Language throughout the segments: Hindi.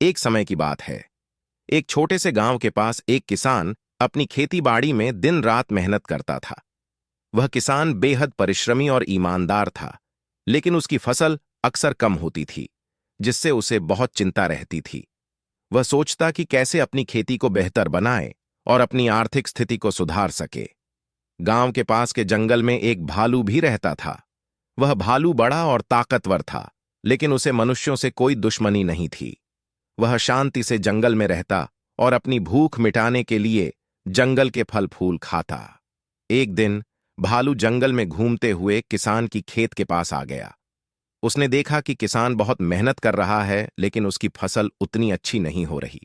एक समय की बात है। एक छोटे से गांव के पास एक किसान अपनी खेती बाड़ी में दिन रात मेहनत करता था। वह किसान बेहद परिश्रमी और ईमानदार था, लेकिन उसकी फसल अक्सर कम होती थी, जिससे उसे बहुत चिंता रहती थी। वह सोचता कि कैसे अपनी खेती को बेहतर बनाए और अपनी आर्थिक स्थिति को सुधार सके। गांव के पास के जंगल में एक भालू भी रहता था। वह भालू बड़ा और ताकतवर था, लेकिन उसे मनुष्यों से कोई दुश्मनी नहीं थी। वह शांति से जंगल में रहता और अपनी भूख मिटाने के लिए जंगल के फल फूल खाता। एक दिन भालू जंगल में घूमते हुए किसान की खेत के पास आ गया। उसने देखा कि किसान बहुत मेहनत कर रहा है, लेकिन उसकी फसल उतनी अच्छी नहीं हो रही।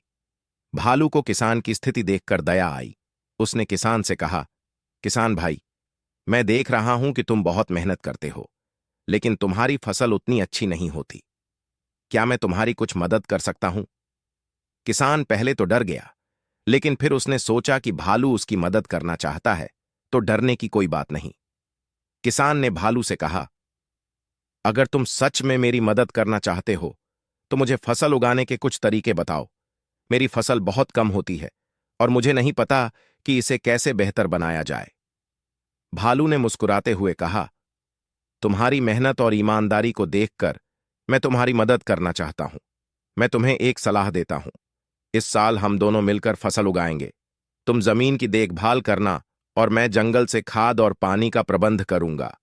भालू को किसान की स्थिति देखकर दया आई। उसने किसान से कहा, किसान भाई, मैं देख रहा हूं कि तुम बहुत मेहनत करते हो, लेकिन तुम्हारी फसल उतनी अच्छी नहीं होती। क्या मैं तुम्हारी कुछ मदद कर सकता हूं? किसान पहले तो डर गया, लेकिन फिर उसने सोचा कि भालू उसकी मदद करना चाहता है, तो डरने की कोई बात नहीं। किसान ने भालू से कहा, अगर तुम सच में मेरी मदद करना चाहते हो, तो मुझे फसल उगाने के कुछ तरीके बताओ। मेरी फसल बहुत कम होती है और मुझे नहीं पता कि इसे कैसे बेहतर बनाया जाए। भालू ने मुस्कुराते हुए कहा, तुम्हारी मेहनत और ईमानदारी को देखकर मैं तुम्हारी मदद करना चाहता हूं। मैं तुम्हें एक सलाह देता हूं। इस साल हम दोनों मिलकर फसल उगाएंगे। तुम जमीन की देखभाल करना और मैं जंगल से खाद और पानी का प्रबंध करूंगा।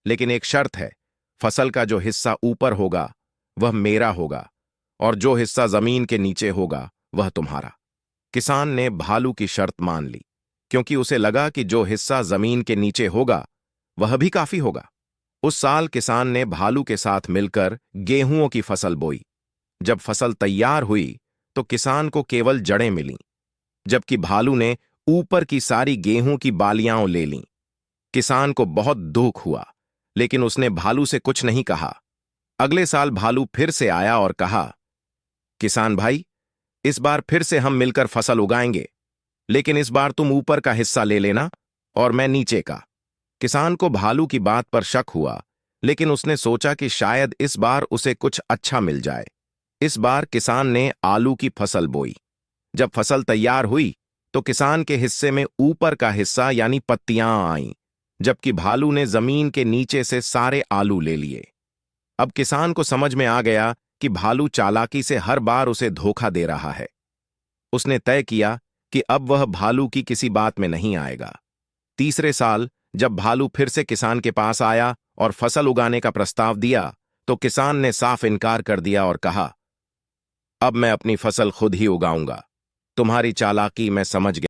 लेकिन एक शर्त है, फसल का जो हिस्सा ऊपर होगा वह मेरा होगा और जो हिस्सा जमीन के नीचे होगा वह तुम्हारा। किसान ने भालू की शर्त मान ली, क्योंकि उसे लगा कि जो हिस्सा जमीन के नीचे होगा वह भी काफी होगा। उस साल किसान ने भालू के साथ मिलकर गेहूंओं की फसल बोई। जब फसल तैयार हुई तो किसान को केवल जड़ें मिलीं, जबकि भालू ने ऊपर की सारी गेहूं की बालियां ले लीं। किसान को बहुत दुख हुआ, लेकिन उसने भालू से कुछ नहीं कहा। अगले साल भालू फिर से आया और कहा, किसान भाई, इस बार फिर से हम मिलकर फसल उगाएंगे, लेकिन इस बार तुम ऊपर का हिस्सा ले लेना और मैं नीचे का। किसान को भालू की बात पर शक हुआ, लेकिन उसने सोचा कि शायद इस बार उसे कुछ अच्छा मिल जाए। इस बार किसान ने आलू की फसल बोई। जब फसल तैयार हुई तो किसान के हिस्से में ऊपर का हिस्सा यानी पत्तियां आईं, जबकि भालू ने जमीन के नीचे से सारे आलू ले लिए। अब किसान को समझ में आ गया कि भालू चालाकी से हर बार उसे धोखा दे रहा है। उसने तय किया कि अब वह भालू की किसी बात में नहीं आएगा। तीसरे साल जब भालू फिर से किसान के पास आया और फसल उगाने का प्रस्ताव दिया, तो किसान ने साफ इनकार कर दिया और कहा, अब मैं अपनी फसल खुद ही उगाऊंगा। तुम्हारी चालाकी मैं समझ गया।